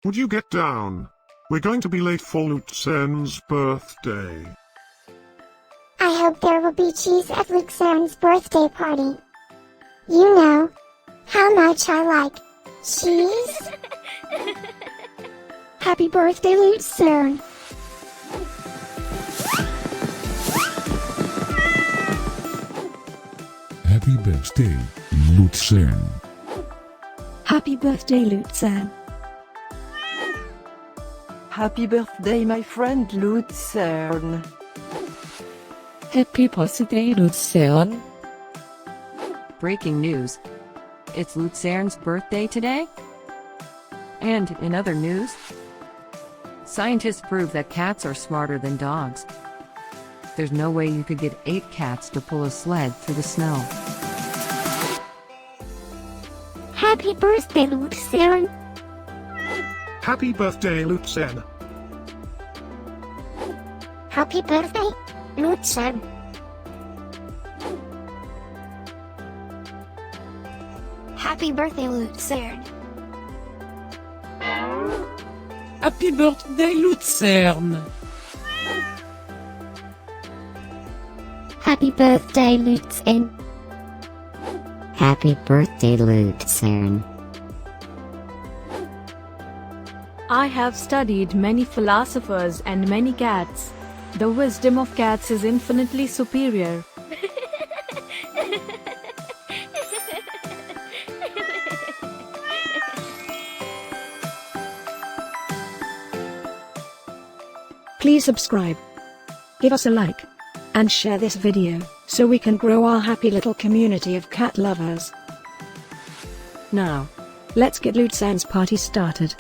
Would you get down? We're going to be late for Luzern's birthday. I hope there will be cheese at Luzern's birthday party. You know how much I like cheese. Happy birthday, Luzern. Happy birthday, Luzern. Happy birthday, Luzern. Happy birthday, my friend Luzern. Happy birthday, Luzern. Breaking news. It's Luzern's birthday today? And in other news, scientists prove that cats are smarter than dogs. There's no way you could get 8 cats to pull a sled through the snow. Happy birthday, Luzern. Happy birthday, Luzern. Happy birthday, Luzern. Happy birthday, Luzern. Happy birthday, Luzern. Happy birthday, Luzern. Happy birthday, Luzern. I have studied many philosophers and many cats. The wisdom of cats is infinitely superior. Please subscribe, give us a like, and share this video, so we can grow our happy little community of cat lovers. Now, let's get Luzern's party started.